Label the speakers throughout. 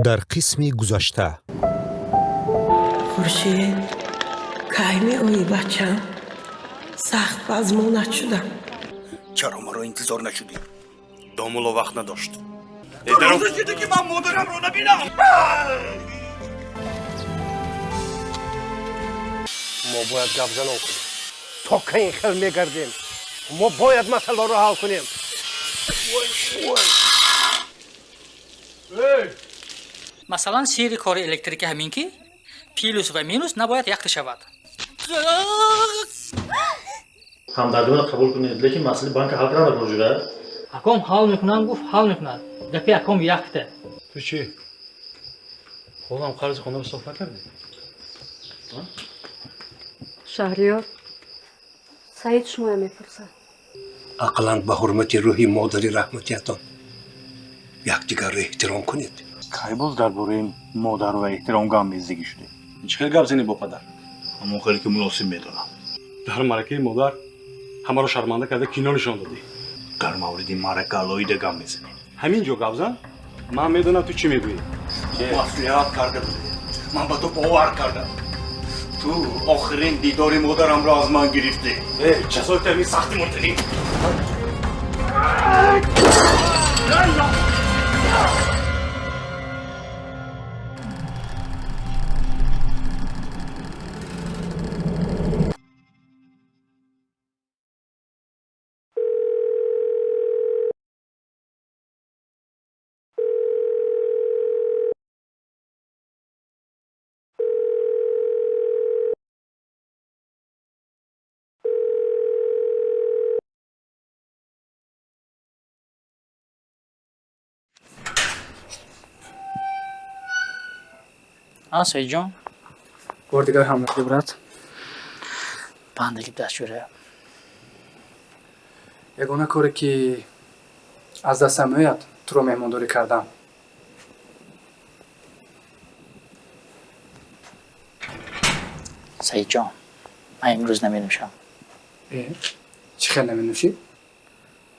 Speaker 1: در قسم گذشته
Speaker 2: خورشید کی می‌آیی بچم؟ سخت بزمونت شدم.
Speaker 3: چرا مرا انتظار نشدی؟ دامولا وقت نداشت.
Speaker 4: روزی شده که من مادرم رو نبینم.
Speaker 5: ما باید گپ زنان کنیم تا که این خیل میگردیم. ما باید مسئله رو حل کنیم.
Speaker 6: масалан сири кори электрики ҳамин ки плюс ва минус набояд якта шавад.
Speaker 7: ҳамдардиона қабул кунед, лекин масъалаи банка ҳал карда мавҷуда.
Speaker 6: аком ҳал мекунам гуфт ҳал мекунад. гапи аком якта.
Speaker 7: ту чӣ? ҳолам қарзи хона ҳисоб накардӣ?
Speaker 8: шаҳриёр саид шумоя мепурсад.
Speaker 5: ақлан ба ҳурмати рӯҳи модари раҳматиятон якдигарро эҳтиром кунед.
Speaker 3: کی باز درباره مادر و احترام گامیزدگی شده؟
Speaker 4: هیچ خیلی گپ زنی با پدر.
Speaker 3: همون خیلی که مناسب میدونم.
Speaker 4: در مرکه مادر همه رو شرمنده کرده کینه نشان دادی.
Speaker 3: در مورد مرکه الهی گام میزنی.
Speaker 4: همینجا گپ زن. من میدونم تو چی میگویی.
Speaker 3: مسئولیت کرده بودی. من با تو باور کردم. تو آخرین دیدار مادرم را از من گرفتی. چطور تمی سختی مونتنی؟
Speaker 6: саидҷон
Speaker 9: بردگاه حمله برات
Speaker 6: бандагӣ даст шура.
Speaker 9: یگانه کاری که از دستم میاد تو رو مهمانداری کردم.
Speaker 6: саидҷон ман имрӯз наменӯшам.
Speaker 9: چی خیلی نمی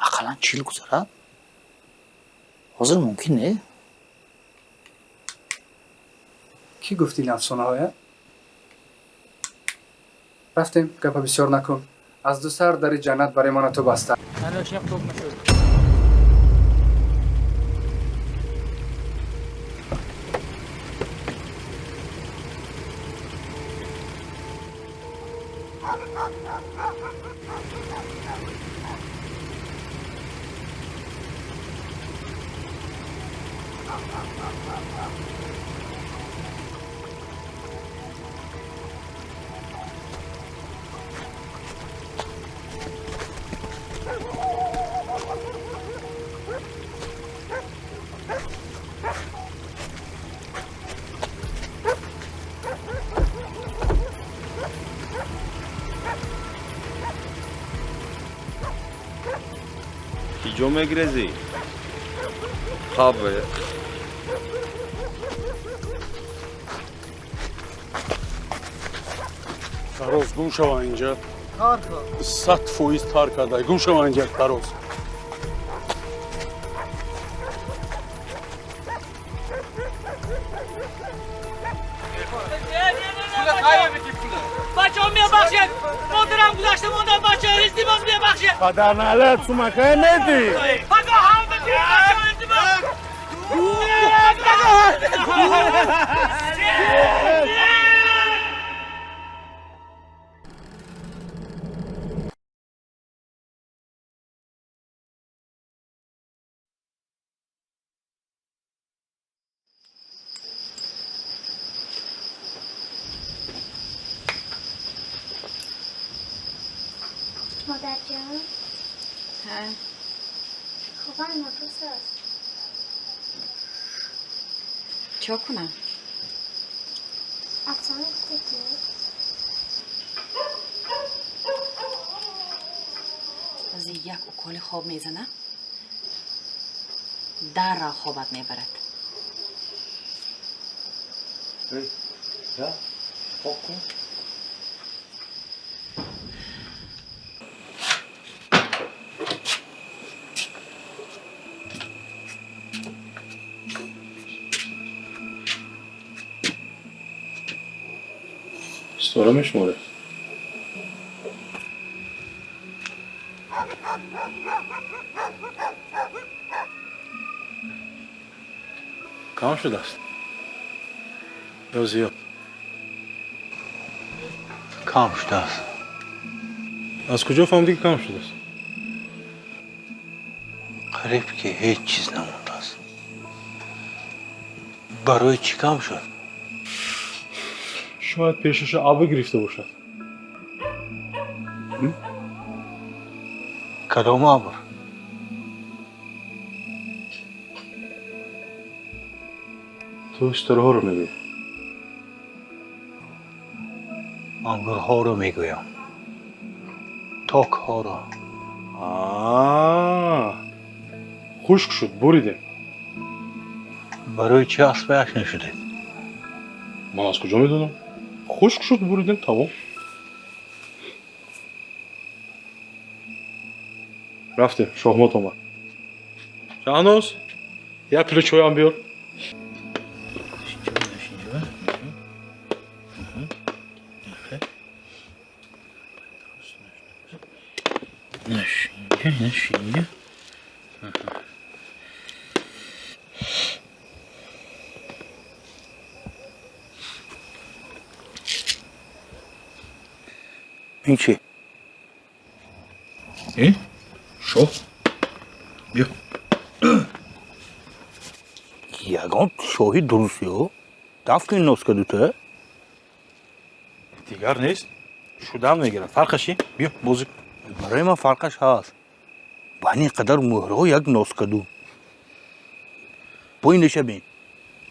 Speaker 6: ақаллан 40 гузарад. ҳозир мумкин не?
Speaker 9: کی گفتی این افسانه هایه؟ رفتیم گپ بسیار نکن. از دو سر در جنت برای من و تو بسته.
Speaker 6: налёшиям ток нашуд.
Speaker 10: کجا میگریزی؟ خوابه.
Speaker 4: فراز گم شو اینجا. 100% کار کرده. گم شو اینجا فراز.
Speaker 6: بچه‌ها میبخشید. مادرم گذشته مادر بچه‌ها ازدواج میبخشید.
Speaker 4: پدر نلت تو مکه ندی.
Speaker 6: آقا هم بگیر بچه‌ها ازدواج.
Speaker 11: مادر جان خوابم نبوس است.
Speaker 8: چه کنم؟
Speaker 11: افسانه گفته که
Speaker 8: از یک اکالی خواب میزنه در را خوابت میبرد.
Speaker 7: خواب کن. ستاره میشموره. کم شده است یا زیاد؟
Speaker 1: کم شده است.
Speaker 7: از کجا فهمیدی که کم شده است؟
Speaker 1: قریب که هیچ چیز نمونده است. برای چی کم شد؟
Speaker 7: شاید پیشش آب گرفته باشد.
Speaker 1: کدام آبر؟
Speaker 7: تو ستاره ها رو میگوی.
Speaker 1: انگورها رو میگویم. تاک ها رو.
Speaker 7: خشک شد بریدیم.
Speaker 1: برای چی اسبش نشدید؟
Speaker 7: من از کجا میدونم؟ خشک شد بریدیم تمام. رفتیم شاهمات آمد. شاهناز یک کیلو چای هم بیار.
Speaker 1: نشینگه. این چی؟
Speaker 3: این؟ شو؟ بیا.
Speaker 1: یگان شاهی درستی ها؟ دفت این نسکه دوته؟
Speaker 3: دیگر نیست. شدم میگیرم. فرقشی؟ بیا بازی.
Speaker 1: برای من فرقش هست. بانی قدر مهره یک نسکه دو. بوینشه بین.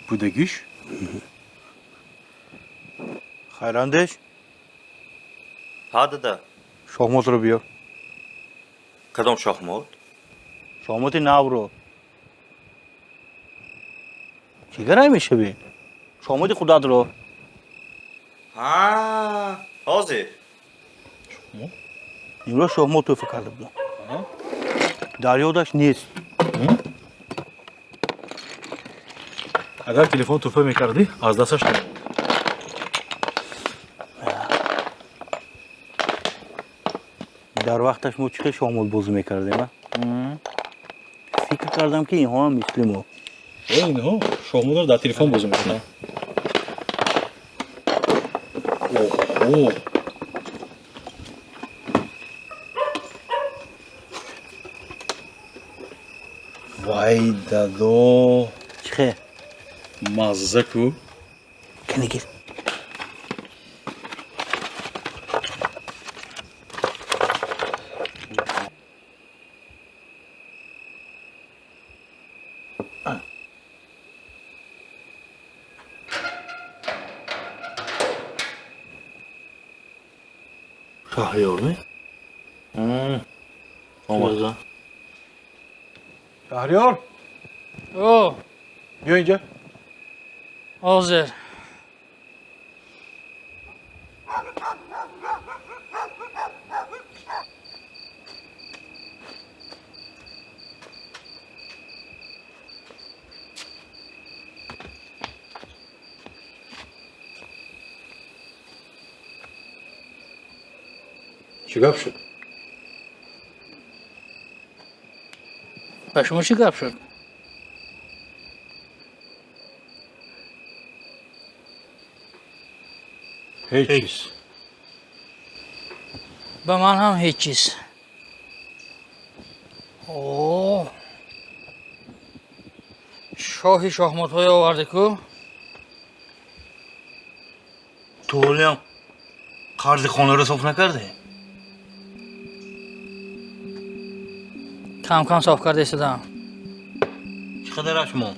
Speaker 3: بودگیش؟
Speaker 1: خیراندش؟
Speaker 10: ها دادا.
Speaker 1: شاهمات رو بیار.
Speaker 10: کدام شاهمات؟
Speaker 1: شاهمات نو رو. چیگر میشه بین؟ شاهمات خودت رو.
Speaker 10: حاضر.
Speaker 1: امروز شاهمات تو فکر کرده بودم. دریادش نیست.
Speaker 3: اگر تلفن توفه میکردی از دستش نمید.
Speaker 1: در وقتش ما چه شامل بازی میکردیم؟ فکر کردم که اینها هم مثل ما.
Speaker 3: اینها شامل رو در تلفن بازی میکنن. اوه. وای دادو.
Speaker 1: چه؟
Speaker 3: مزه کو.
Speaker 1: کنی گیر.
Speaker 3: شهریار می؟ آمد. شهریار
Speaker 6: او
Speaker 3: بیا اینجا.
Speaker 6: حاضر.
Speaker 3: چی گپ شد؟
Speaker 6: با شما چی گپ شد؟
Speaker 3: هیچ چیز.
Speaker 6: با من هم هیچ چیز. اوه شاهی شاهمات های آورده کو؟
Speaker 3: تولیم قرض خانه رو صاف نکرده.
Speaker 6: کم کم صاف کرده ایستادم.
Speaker 3: چقدر اشما؟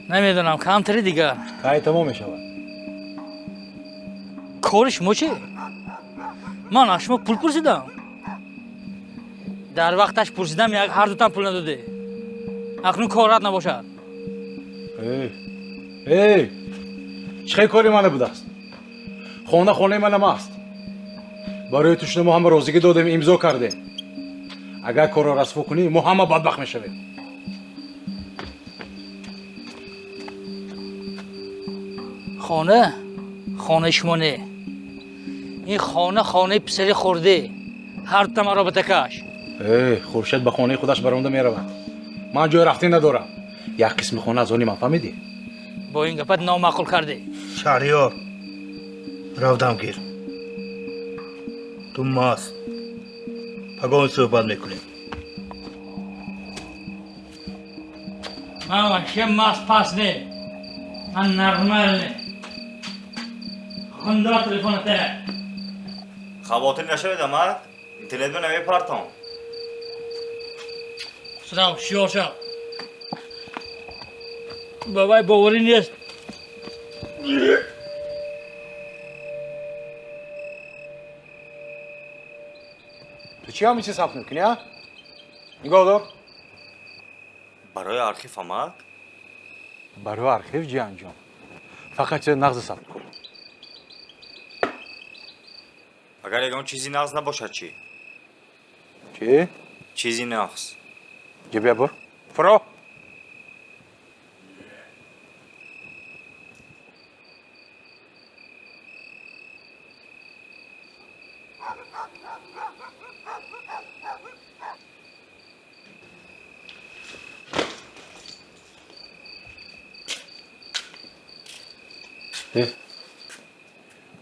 Speaker 6: نمیدونم کمتری دیگر.
Speaker 3: کاری تمام میشود.
Speaker 6: کارش مو چی؟ من اشما پول پرسیدم. در وقتش پرسیدم یک هر دوتن پول نداده. اکنون کارت نباشد.
Speaker 3: ای چه کاری منه بوده است؟ خانه من هم است. برای توشن ما همه روزگی دادیم امضا کردیم. اگر کار را رسوا کنی ما همه بدبخت میشویم.
Speaker 6: خانه شما نه. این خانه پسری خورده. هر دم را بتکش.
Speaker 3: خورشید به خانه خودش برونده میرود. من جای رفتی ندارم. یک قسم خانه از آنی من فهمیدی؟
Speaker 6: با این گپت نامعقول کرده.
Speaker 1: شهریار رفتم گیر تو ماست پگاه صحبت میکنیم.
Speaker 6: من وحشه ماست پاس نه. من نرمال نه. خونده تلفن ته.
Speaker 10: خواهی نشود امد؟ اینترنت به نمی پارتم.
Speaker 6: سلام شیار شا. بابای باوری نیست.
Speaker 3: تو چی همیشه ثبت میکنی ها؟ نگاه دار.
Speaker 10: برای آرخیف آمد؟
Speaker 3: برای آرخیف جان جان. فقط چه نقض ثبت کن.
Speaker 10: اگر یکم چیزی نقض نباشد چی؟
Speaker 3: چی؟
Speaker 10: چیزی نقض.
Speaker 3: بیا بر. فرو.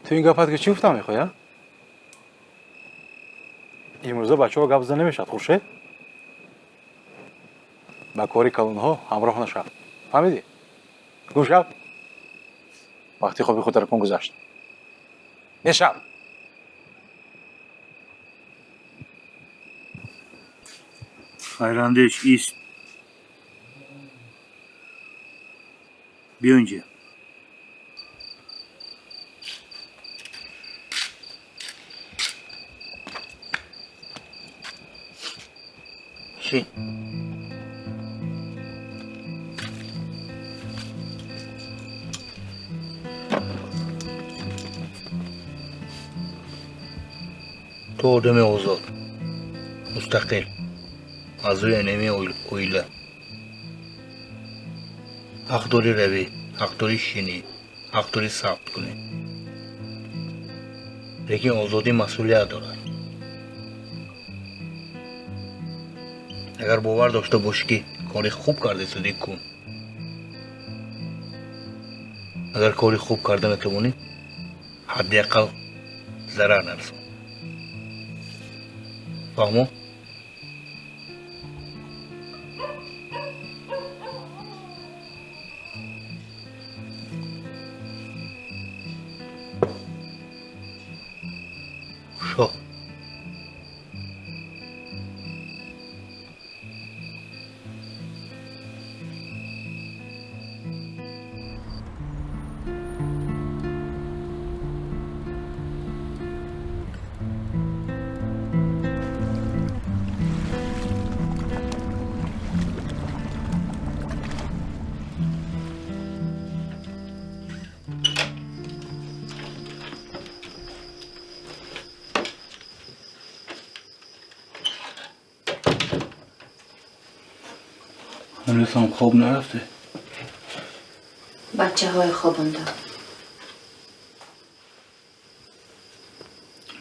Speaker 3: تو این گپت که چی گفتم میخوای ها؟ امروزه بچه ها گپ زده نمیشد خورشید؟ با کاری کلون ها همراه نشد. فهمیدی؟ گم شو. وقتی خوبی خود ترکون گذاشت. نشد.
Speaker 1: خیراندش ایست. بیا اینجا. شین. تو آدم آزاد مستقل از روی انمی اویله حق داری روی حق داری شینی حق داری ثبت کنی لیکن آزادی مسئولیت دارد. اگر باور داشته باشی که کاری خوب کرده سودی کن. اگر کاری خوب کرده نتوانی حداقل ضرر نرسون. فهمو؟ شو. هنوز هم خواب نرفته.
Speaker 8: بچه های خوابونده.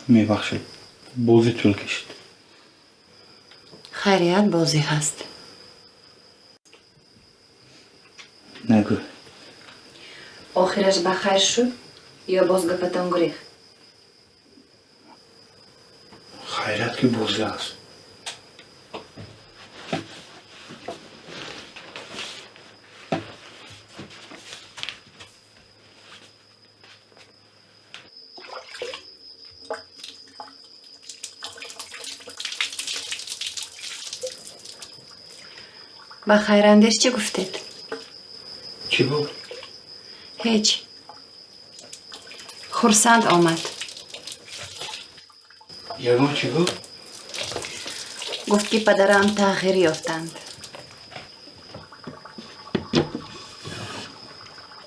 Speaker 1: میبخشید بازی طول کشید.
Speaker 8: خیریت بازی هست.
Speaker 1: نگو.
Speaker 8: آخرش بخیر شد یا باز گپتان گریخت؟
Speaker 1: خیرت که بازی هست.
Speaker 8: با خیراندش چی گفتید؟
Speaker 1: چی بود؟
Speaker 8: هیچ. خرسند آمد.
Speaker 1: یگان چی بود؟
Speaker 8: گفت که پدرم تغییر یافتند.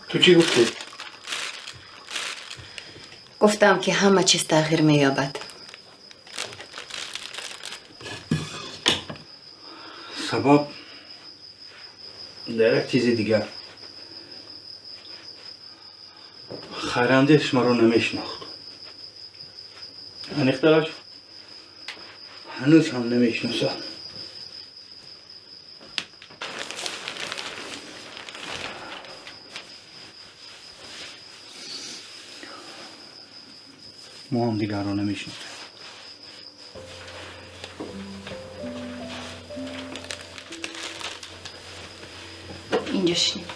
Speaker 1: تو چی گفتی؟
Speaker 8: گفتم که همه چیز تغییر می‌یابد.
Speaker 1: سبب در یک چیز دیگر. خیراندش مرا نمیشناخت. انختراش هنوز هم نمیشناسد. ما هم دیگر رو نمیشناسیم.
Speaker 8: اینجا شینیم.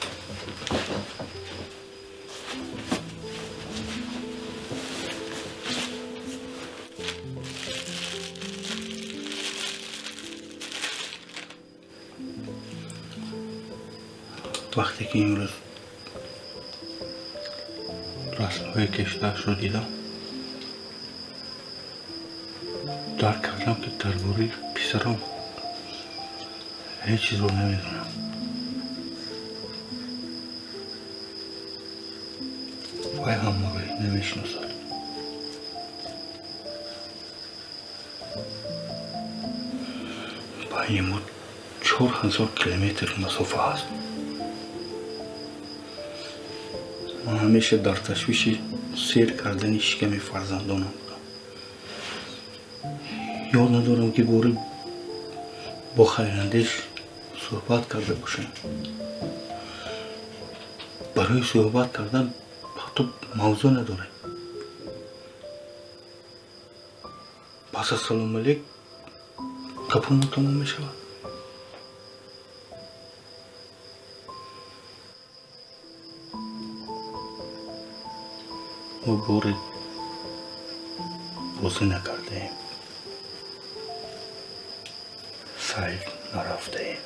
Speaker 1: وقتی که امروز رسم‌های کشته‌اش رو دیدم درک کردم که درباره پسرم هیچ چیز رو نمیدونم. وای هم ما رو نمیشناسد. با این 4000 کیلومتر مسافه هست. من همیشه در تشویش سیر کردن شکم فرزندانم بودم. یاد ندارم که باری با خیراندیش صحبت کرده باشم. برای صحبت کردن حتی موضوع نداره. پس از سلام علیک گپمون تمام می شود. ما باری بازی نکرده ایم. سعی نرفته ایم.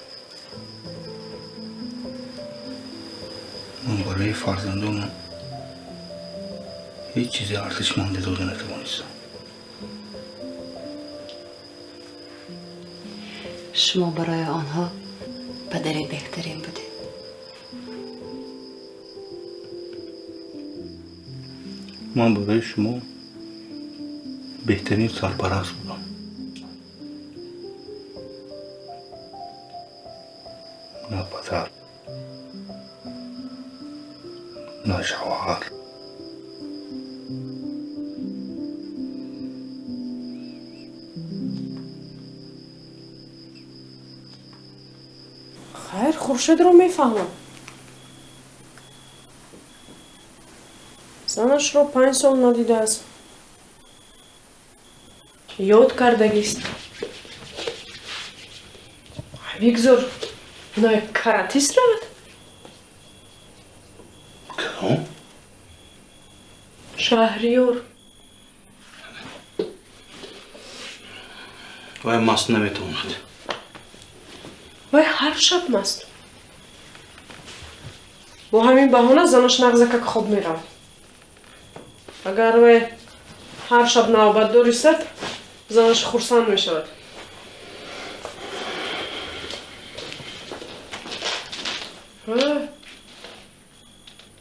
Speaker 1: من برای فرزندانم هیچ چیزی ارزشمند داده نتوانستم.
Speaker 8: شما برای آنها پدر بهترین بودید.
Speaker 1: من برای شما بهترین سرپرست بودم. نه پدر، نه شوهر.
Speaker 2: خیر خورشید رو میفهمم. زنش رو 5 سال ندیده است. یاد کردگیست. بگذار اینا کراتیست رود.
Speaker 1: کدام؟
Speaker 2: شهریار.
Speaker 1: وای مست نمیتواند.
Speaker 2: وای هر شب مست. با همین بهانه زنش نغزه که خواب میرود. اگر وی هر شب نوبت دارد زنش خرسند می شود.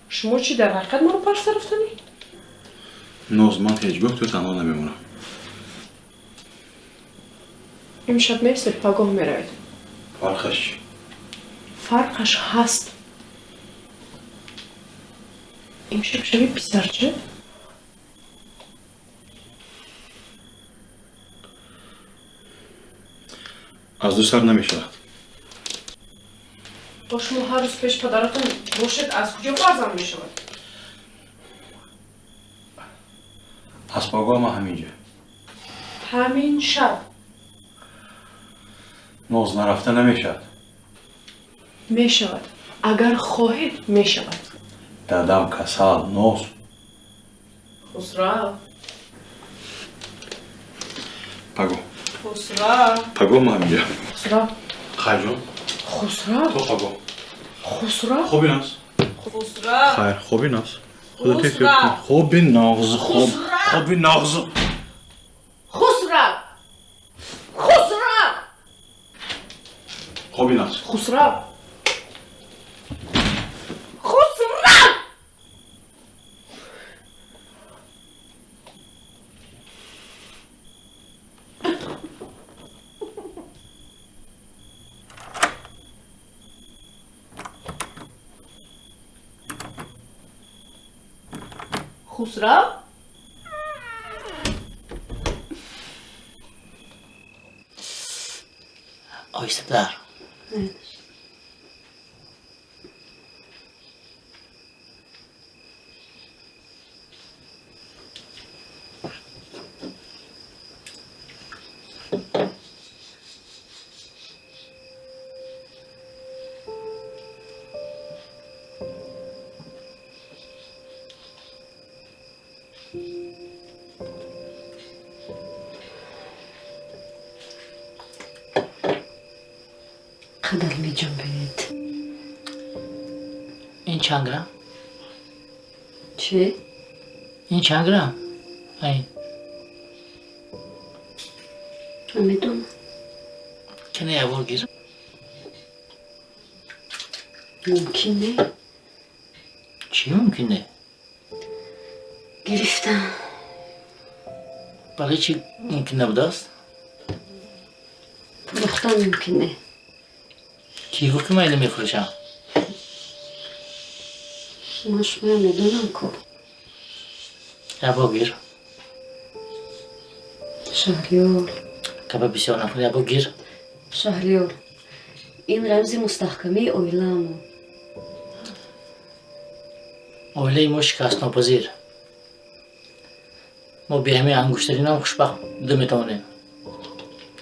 Speaker 2: شما چی در حقیقت ما رو پرس رفتنی؟
Speaker 3: نوز من هیچگاه تو تنها نمیمونم.
Speaker 2: امشب میسته پگاه میرود.
Speaker 3: فرقش
Speaker 2: فرقش هست. امشب شبی پسرچه؟
Speaker 3: از دو سر نمیشود.
Speaker 2: با شما هر روز پیش پدرتون باشد از کجا فرزند می شود؟
Speaker 3: از پاگاه ما همینجا.
Speaker 2: همین شب
Speaker 3: نوز نرفته نمیشد.
Speaker 2: می شود. اگر خواهید می شود.
Speaker 3: دادم کسال نوز.
Speaker 2: خسرو.
Speaker 3: پاگو.
Speaker 2: خسرو.
Speaker 3: پاگو ما همینجا.
Speaker 2: خسرو.
Speaker 3: خیجون.
Speaker 2: خسرو.
Speaker 3: تو پاگو.
Speaker 2: خسرو.
Speaker 3: خوبی ناز.
Speaker 2: خسرو.
Speaker 3: خیر خوبی ناز. خدا کیف کن. خوبی ناز. خوبی ناز.
Speaker 2: خسرو. خسرو.
Speaker 3: خوبی ناز.
Speaker 2: خسرو. خسرو.
Speaker 12: خسرو
Speaker 6: آیسته در
Speaker 8: قدر می جنبید.
Speaker 6: این چند گرم؟
Speaker 8: چی؟
Speaker 6: این چند گرم؟ این
Speaker 8: نمیدونم.
Speaker 6: کنه یه گیر
Speaker 8: ممکنه.
Speaker 6: چی ممکنه؟
Speaker 8: گرفتم.
Speaker 6: برای چی ممکن نبوده است؟
Speaker 8: فروختن ممکنه.
Speaker 6: کی گفت که من اینو میفروشم؟
Speaker 8: ماش من میدونم که
Speaker 6: یه گیر
Speaker 8: شهریار
Speaker 6: کباب بسیار نخور یه گیر
Speaker 8: شهریار این رمز مستحکمه اویلامو
Speaker 6: اویله ما شکست ناپذیر ما به همه انگشترین هم خوشبخت بوده میتوانیم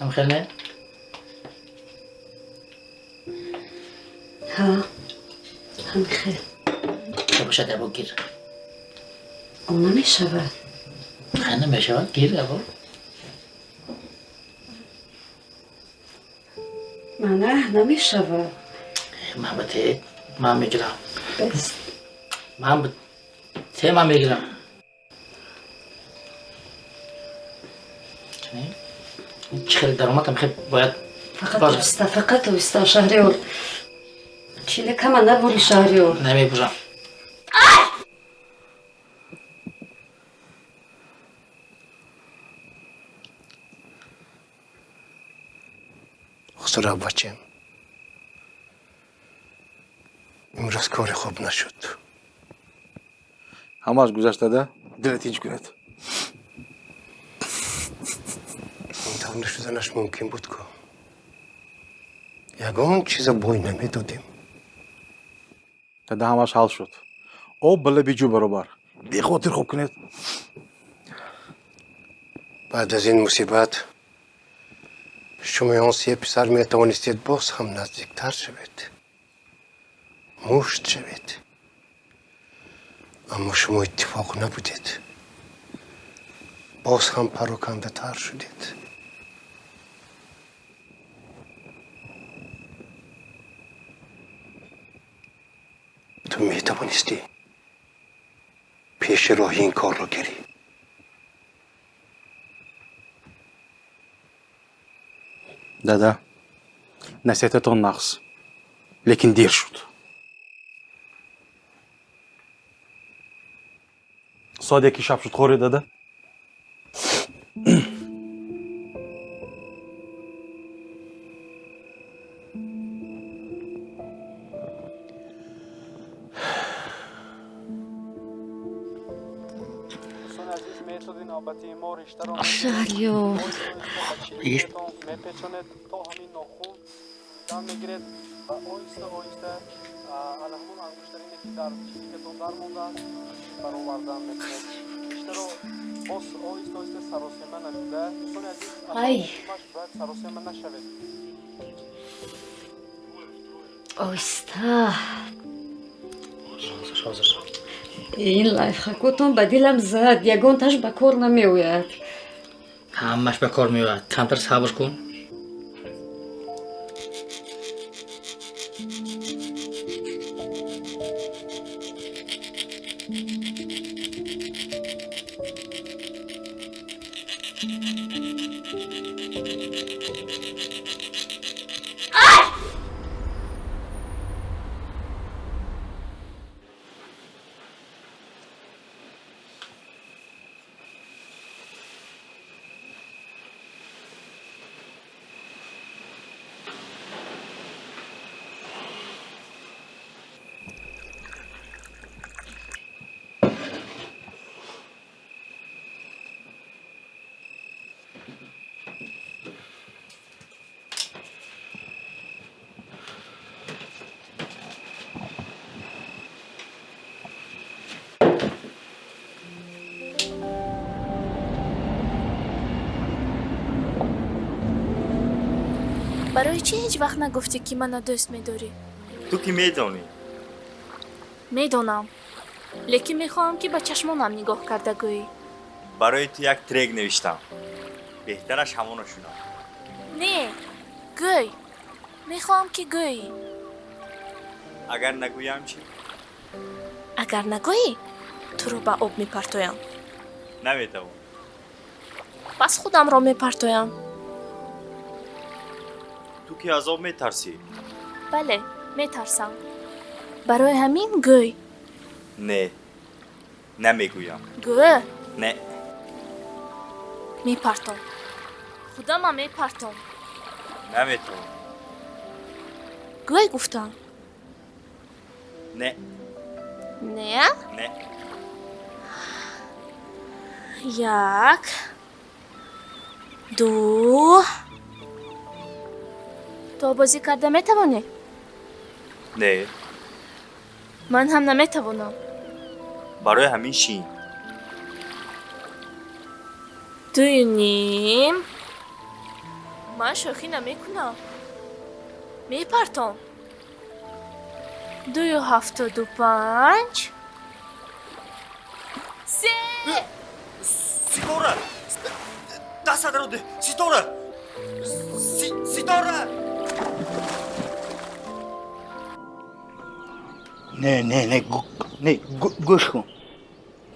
Speaker 6: هم خیلی نه؟
Speaker 8: ها هم خیلی
Speaker 6: که باشد یه گیر
Speaker 8: اون نمیشود
Speaker 6: خیلی نمیشود گیر یه
Speaker 8: منه نمیشود
Speaker 6: من به ته من میگیرم
Speaker 8: بس
Speaker 6: من به ته من میگیرم چه خیلی درامت هم خیلی باید
Speaker 8: فقط اوستا شهریار چیله کما نبوری شهریار
Speaker 6: نمیبوشم
Speaker 5: خسرو بچم امروز کار خوب نشد
Speaker 3: همش گذشته ده
Speaker 5: دلت هیچ کنید اون نشدنش ممکن بود که یگان چیز بوی نمیدادیم
Speaker 3: ده همش حل شد او بله بیجو برابر بی خاطر خوب کنید
Speaker 5: بعد از این مصیبت شما یانسی پسر می توانستید باز هم نزدیکتر شوید مشت شوید اما شما اتفاق نبودید باز هم پراکنده تر شدید تو می توانستی پیش راهی این کار رو گیری
Speaker 3: دادا نصیحتتون نقص لیکن دیر شد ساعت یکی شب شد خوری دادا
Speaker 8: شهریار
Speaker 6: ایش
Speaker 8: ای آیسته این لایف خکوتون به دلم زد یگان تاش به کار نمیوید
Speaker 6: همش به کار میاد کمتر صبر کن
Speaker 11: برای چی هیچ وقت نگفتی که منو دوست می‌داری؟
Speaker 10: تو که میدونی
Speaker 11: میدونم. لیکن میخوام که با چشمانم نگاه کرده گویی.
Speaker 10: برای تو یک ترک نوشتم بهترش همونو شنو.
Speaker 11: نه، گوی. میخوام که گویی.
Speaker 10: اگر نگویم چی؟
Speaker 11: اگر نگویی تو رو به آب میپرتویم.
Speaker 10: نمیتوان.
Speaker 11: پس خودم رو میپرتویم.
Speaker 10: تو که از آب میترسی؟
Speaker 11: بله، میترسم. برای همین گوی.
Speaker 10: نه نمیگویم.
Speaker 11: گوی.
Speaker 10: نه
Speaker 11: میپرتم. خودم میپرتم.
Speaker 10: نمیتوان.
Speaker 11: گوی گفتم.
Speaker 10: نه
Speaker 11: نه.
Speaker 10: نه.
Speaker 11: یک. دو. تو بازی کرده میتوانی؟
Speaker 10: نه
Speaker 11: من هم نمیتوانم.
Speaker 10: برای همین شین.
Speaker 11: دویونیم. من شوخی نمیکنم. میپرتم. 2.75. سه.
Speaker 10: ستاره دست رو ده. ستاره ستاره.
Speaker 1: نه گوش کن.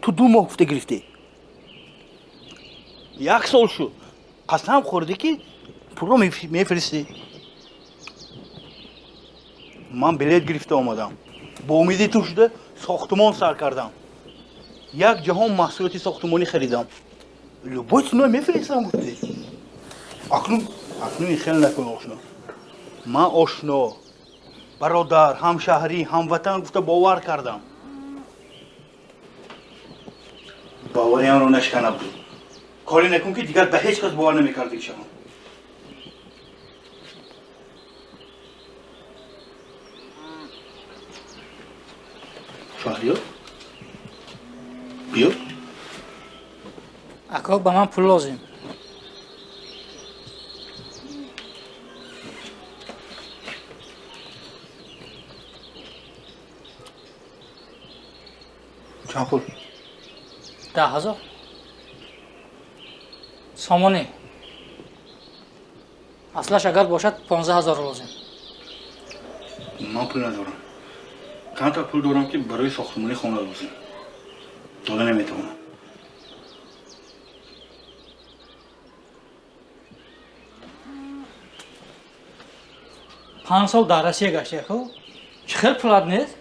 Speaker 1: تو 2 ماه گفته گرفتی. 1 سال شد. قسم خورده که پول رو میفرستی. من بلیت گرفته آمدم. با امیدی تو شده ساختمان سر کردم. 1 جهان محصولات ساختمانی خریدم. باید نوع میفرستم گفتی. اکنون این خیلی نکن آشنا. من آشنا برادر همشهری هموطن گفته باور کردم. باوری هم رو نشکنه بود. کاری نکن که دیگر به هیچ کس باور نمیکردی شما. شهریار بیا.
Speaker 6: اکا به من پول لازم.
Speaker 1: چند پول؟
Speaker 6: 10,000 سامانه. اصلش اگر باشد 15,000 لازم.
Speaker 1: من پول ندارم. چند تا پول دارم که برای ساختمانی خانه لازم. داده نمیتونم.
Speaker 6: 5 سال در روسیه گشتی اکو. چه خیلی پولت نیست؟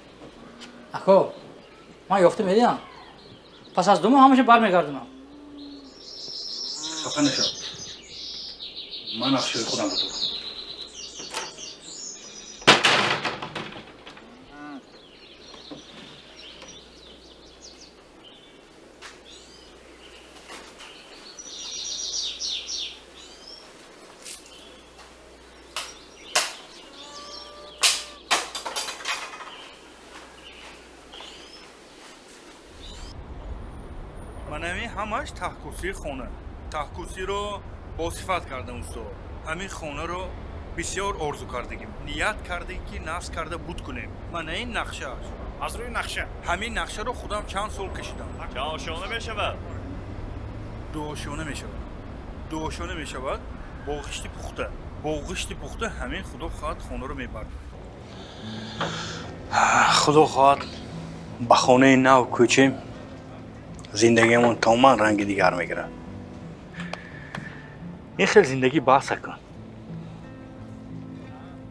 Speaker 6: اکو من یافته میدیم. پس از 2 ماه همشه برمیگردونم.
Speaker 1: خفه نشو. من نقشه خودم رو دارم.
Speaker 12: من همین همش تحکوسی خونه. تحکوسی رو با صفت کردم استاد. همین خونه رو بسیار آرزو کردیم. نیت کردیم که نصب کرده بود کنیم. من این نقشه
Speaker 10: از روی نقشه.
Speaker 12: همین نقشه رو خودم چند سال کشیدم.
Speaker 10: چه آشیانه میشود؟
Speaker 12: 2 آشیانه میشود. 2 آشیانه میشود. با غشت پخته. با غشت پخته همین خدا خواهد خونه رو میبرد.
Speaker 1: خدا خواهد با خانه نو کوچیم زندگیمون تماما رنگ دیگر میگیره. این خیلی زندگی بحث کن.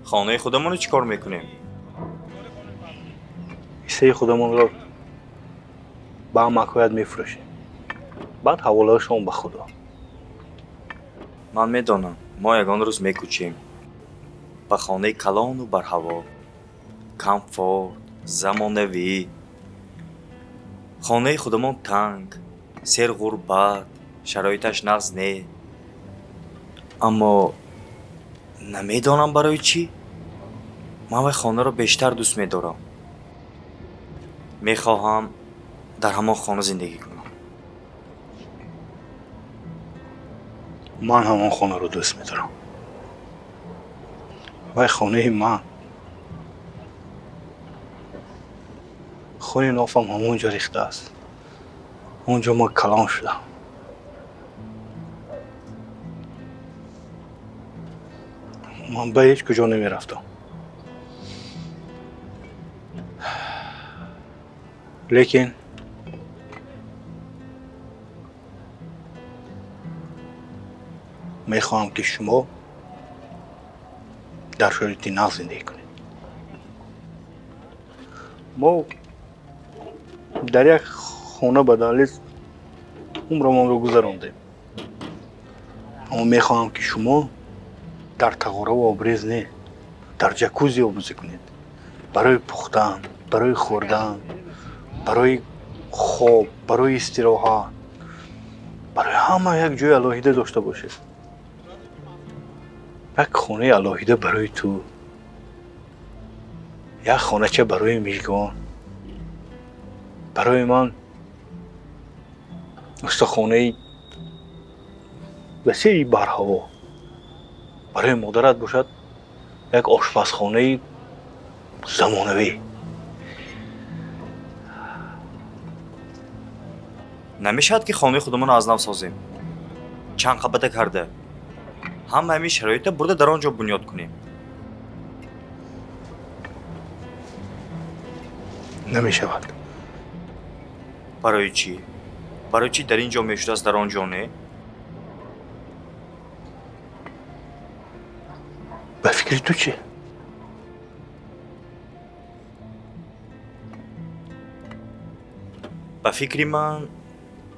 Speaker 10: خانه خودمون رو چیکار میکنیم؟
Speaker 1: حصه خودمون رو با مکویت میفروشیم. بعد حواله شما به خدا.
Speaker 10: من میدونم ما یگان روز میکوچیم با خانه کلان و بر هوا. کامفورت، زمانوی. خانه خودمون تنگ، سر غربت، شرایطش نغز نه. اما نمیدانم برای چی من و خانه رو بیشتر دوست میدارم. میخواهم در همان خانه زندگی کنم.
Speaker 1: من همان خانه رو دوست میدارم. وای خانه من خون نافم همونجا ریخته است. اونجا ما کلان شدم. من به هیچ کجا نمی رفتم. لیکن میخواهم که شما در شرایط نقد زندگی کنید. ما در یک خانه بدالی عمرمان رو گذراندیم. اما میخواهم که شما در تقاره و آبریز نه، در جکوزی آموزی کنید. برای پختن، برای خوردن، برای خواب، برای استراحت، برای همه یک جای الهیده داشته باشید. یک خانه الهیده برای تو، یک خانه چه برای میگان. برای من استخانه وسیعی بر هوا، برای مادرت باشد یک آشپزخانه زمانوی.
Speaker 10: намешад ки хонаи худамонро аз нав созем, чанд қабата карда ҳам ҳамин шароитро бурда дар он ҷо бунёд кунем.
Speaker 1: намешавад.
Speaker 10: барои чӣ? барои чӣ дар ин ҷо мешудааст, дар он ҷо не?
Speaker 1: ба фикри ту чӣ?
Speaker 10: ба фикри ман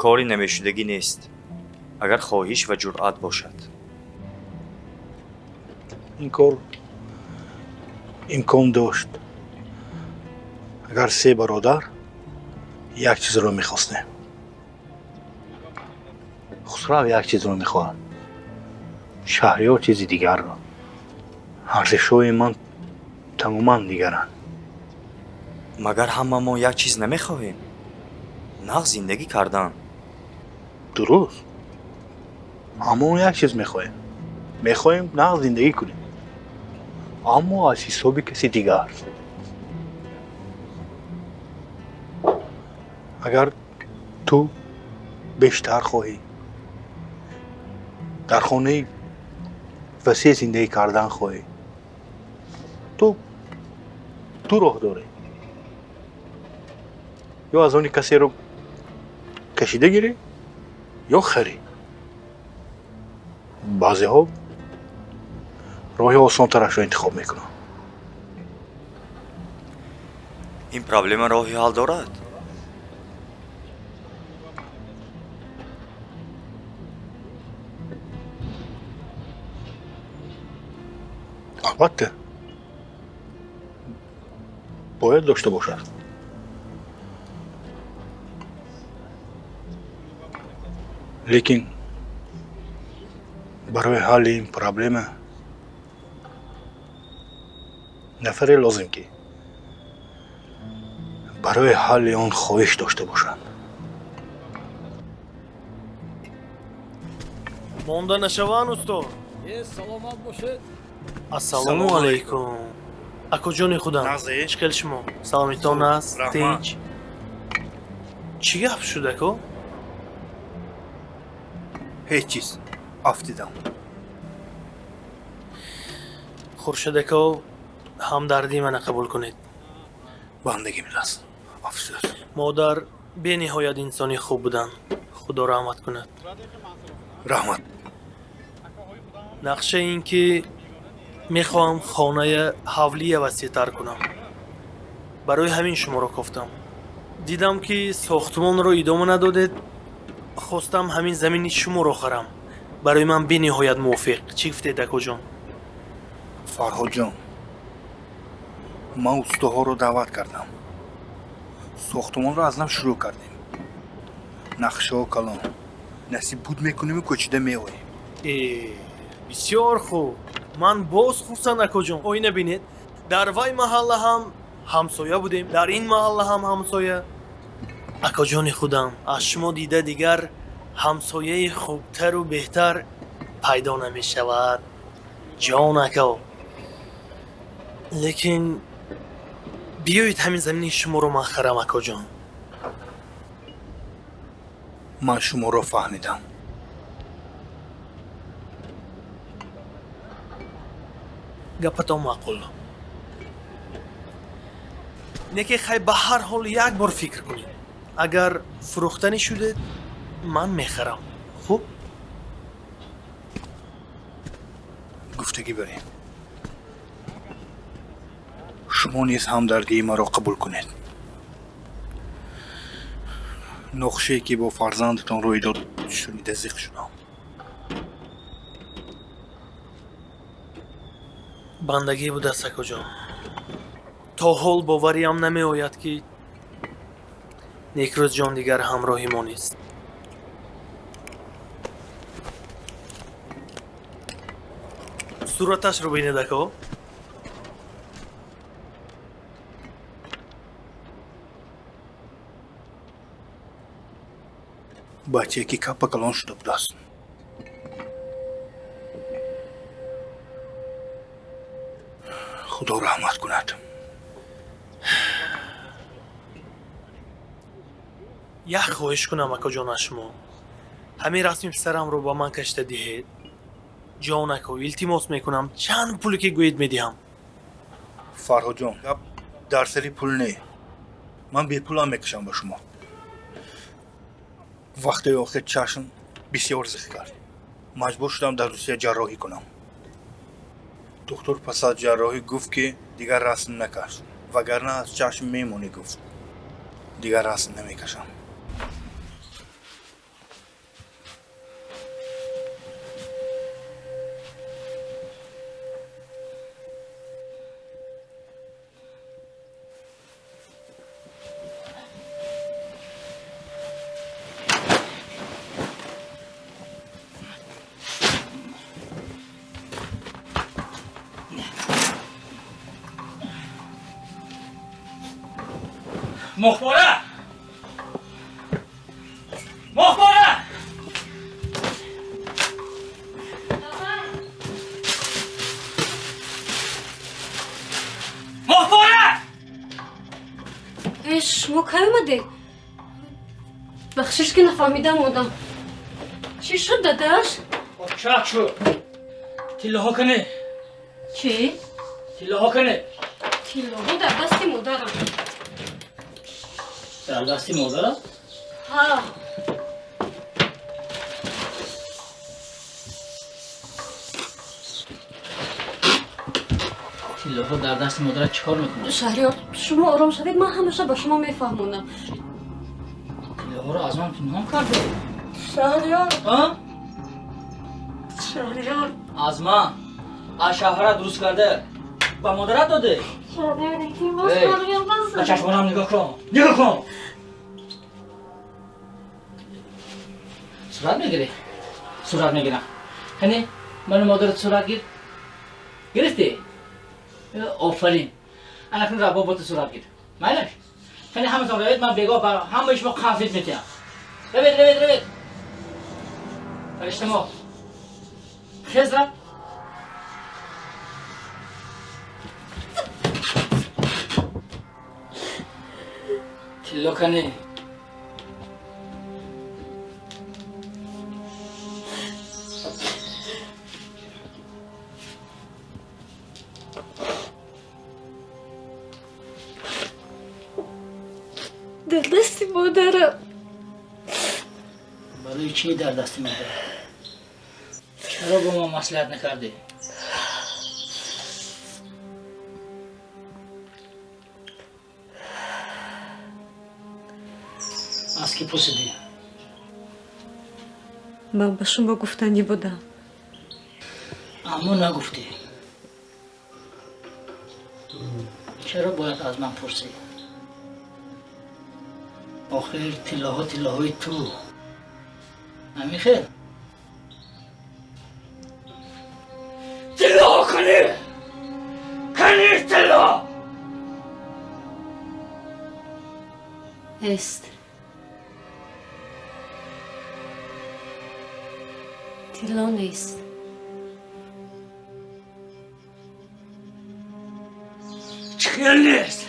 Speaker 10: кори намешудагӣ нест, агар хоҳиш ва ҷуръат бошад.
Speaker 1: ин кор имкон дошт агар се бародар як чизро мехостем. хусрав як чизро мехоҳад, шаҳриёр чизи дигарро. арзишҳои ман тамоман дигаранд.
Speaker 10: магар ҳамамон як чиз намехоҳем? нағз зиндагӣ кардан.
Speaker 1: дуруст. ҳамон як чиз мехоҳем. мехоҳем нағз зиндагӣ кунем, аммо аз ҳисоби каси дигар. агар ту бештар хоҳӣ дар хонаи васеъ зиндагӣ кардан хоҳӣ, ту ду роҳ дорӣ. ё аз они касеро кашида гирӣ, ё харӣ. баъзеҳо роҳи осонтарашро интихоб мекунанд.
Speaker 10: ин проблема роҳи ҳал дорад?
Speaker 1: албатта бояд дошта бошад. лекин барои ҳалли ин проблема нафаре лозим ки барои ҳалли он хоҳиш дошта бошад.
Speaker 13: монда нашаванд устод.
Speaker 6: саломат бошед.
Speaker 13: ассалому алайкум. акоҷони худам, чикел шумо? саломитон аст? тинч? чӣ гап шуд ако?
Speaker 12: ҳеҷ чиз, аф дидам.
Speaker 13: хуршид ако, ҳамдардии мана қабул кунед.
Speaker 12: бандагӣ медаст. афсӯс.
Speaker 13: модар бениҳоят инсони хуб буданд. худо раҳмат кунад.
Speaker 12: раҳмат.
Speaker 13: нақшаи ин ки мехоҳам хонаи ҳавлия васеътар кунам. барои ҳамин шуморо кофтам. дидам ки сохтмонро идома надодед, хостам ҳамин замини шуморо харам. барои ман бениҳоят мувофиқ. чӣ гуфтед акоҷон?
Speaker 12: фарҳодҷон, ман устоҳоро даъват кардам. сохтмонро аз нав шурӯъ кардем. нақшаҳо калон. насиб буд мекунему кӯчида меоем.
Speaker 13: бисёр хуб. ман боз хурсанд акоҷон. ой набинед, дар вай маҳалла ҳам ҳамсоя будем, дар ин маҳалла ҳам ҳамсоя. акоҷони худам, аз шумо дида дигар ҳамсояи хубтару беҳтар пайдо намешавад. ҷон ако, лекин биёед ҳамин замини шуморо ман харам акоҷон.
Speaker 12: ман шуморо фаҳмидам.
Speaker 13: гапатон маъқул. неке хай ба ҳар ҳол як бор фикр кунед. агар фурӯхтанӣ шудед ман мехарам. хуб?
Speaker 12: гуфтагӣ барем. шумо низ ҳамдардии маро қабул кунед. нақшае ки бо фарзандатон рӯй дод шунида зиқ шудам.
Speaker 13: бандагӣ будааст акоҷон. то ҳол бовариам намеояд ки некрӯзҷон дигар ҳамроҳи мо нест. сураташро бинед ако.
Speaker 12: бачае ки капа калон шуда будааст. худо раҳмат кунад.
Speaker 13: як хоҳиш кунам акоҷон аз шумо. ҳамин расми писарамро ба ман кашида диҳед. ҷон ако илтимос мекунам чанд пуле ки гӯед медиҳам.
Speaker 12: фарҳодҷон, гап дар сари пул не. ман бепулам мекашам ба шумо. вақтаи охир чашм бисёр зиқ кард. маҷбур шудам дар русия ҷарроҳӣ кунам. доктор пас аз ҷарроҳӣ гуфт ки дигар расм накаш. вагарна аз чашм мемонӣ гуфт. дигар расм намекашам.
Speaker 6: مخبره مخبره مخبره
Speaker 8: شما کی اومده؟ بخشش که نفهمیدم بودم. چی شد داداش؟
Speaker 6: چاک شد تیله ها کنه.
Speaker 8: چی؟
Speaker 6: تیله ها کنه.
Speaker 8: تیله ها در دست مادرم.
Speaker 6: در دستی مادرم؟
Speaker 8: ها.
Speaker 6: تیله ها در دست مادرت چیکار میکنه؟
Speaker 8: شهریار شما آرام شدید، من همیشه با شما میفهمونم.
Speaker 6: تیله ها رو از من پنهان کرده.
Speaker 8: شهریار
Speaker 6: ها؟
Speaker 8: شهریار
Speaker 6: از من از شوهرت درست کرده با مادرت داده.
Speaker 8: شهریار التماس شهریار
Speaker 6: به چشمانم نگاه کن. نگاه کن. صورت میگیری؟ صورت میگیرم. هنی من مادرت صورت گرفتی؟ آفرین. الان را بابات صورت گیر. مالش. هنی همه تون روید من بگاه بر همه شما خافیت میتیم. روید. فرشته ما. خزر. تلو کنی.
Speaker 8: در دست مادرم.
Speaker 6: برای چی در دست مادر؟ چرا با ما مصلحت نکردی؟ از کی پرسیدی؟
Speaker 8: من به شما گفتنی بودم.
Speaker 6: اما نگفتی. چرا باید از من پرسی؟ آخر تله های تو همین خیر تله کنی تله
Speaker 8: است تله نیست.
Speaker 6: خیال نیست؟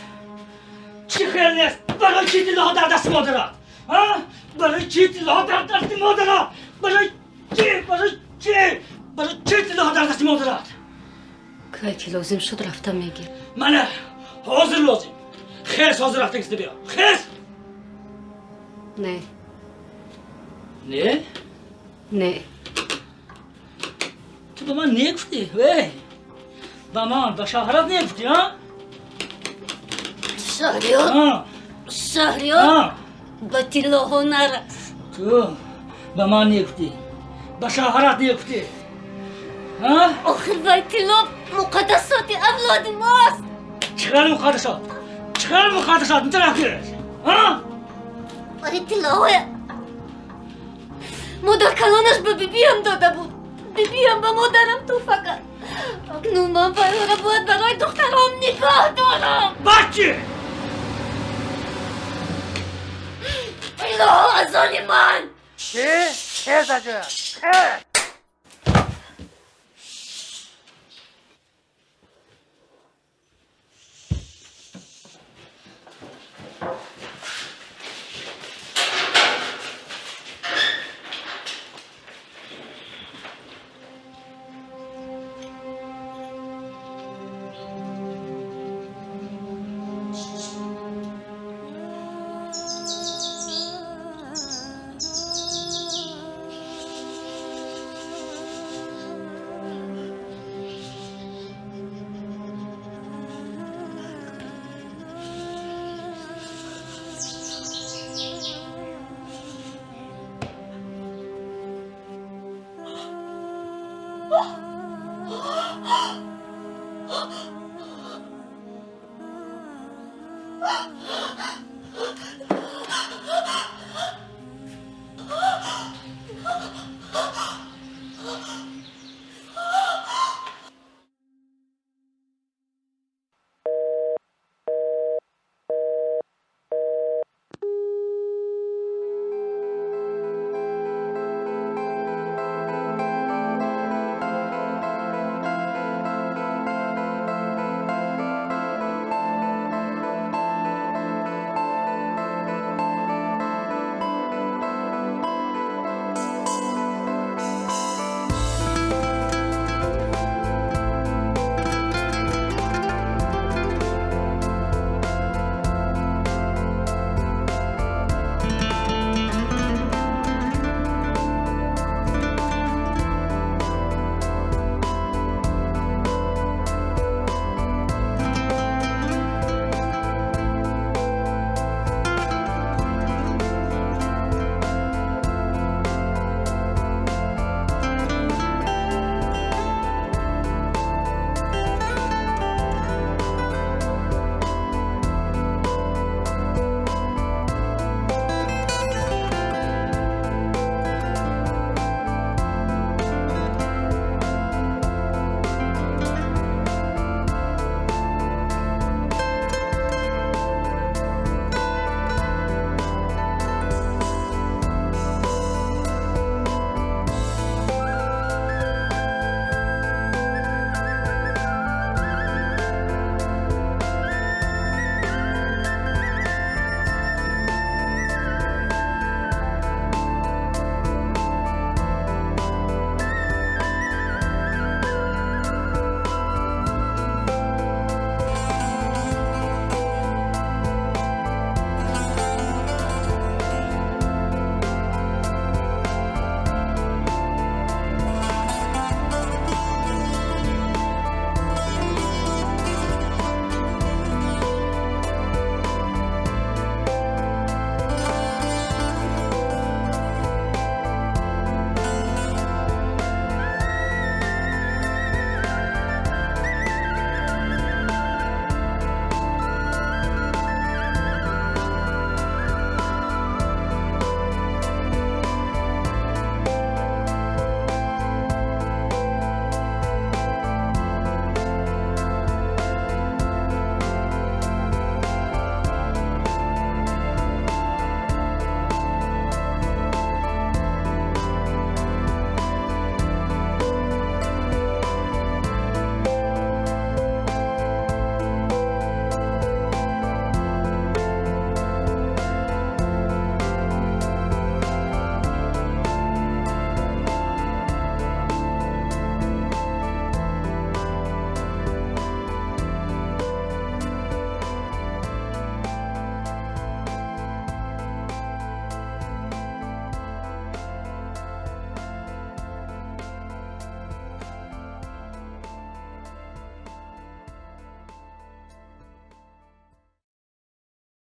Speaker 6: چی خیال نیست؟ برای چی طلا در دست مادرات؟ ها؟ برای چی طلا در دست مادرات؟ برای چی؟ برای چی طلا در دست مادرات؟
Speaker 8: که لازم شد رفتم میگی
Speaker 6: منه حاضر لازم خیس حاضر رفته کسی بیا خیس
Speaker 8: نه
Speaker 6: نه؟
Speaker 8: نه
Speaker 6: تو به من نگفتی وی به من به شهرت نگفتی ها؟
Speaker 8: شهریار شهریار با طلاها نرس
Speaker 6: تو به من نگفتی به شهرت نگفتی ها؟
Speaker 8: آخر وای طلا مقدسات اولاد ماست
Speaker 6: چقدر مقدسات؟ چقدر مقدسات میتونم ها؟
Speaker 8: وای طلاهای مادر کلانش به بیبیم داده بود بیبیم به مادرم تو فقط اکنون من فراره باید برای دخترم نگاه دارم
Speaker 6: بچه
Speaker 8: طلاها از آن من
Speaker 5: چه؟ چه زجر؟ چه؟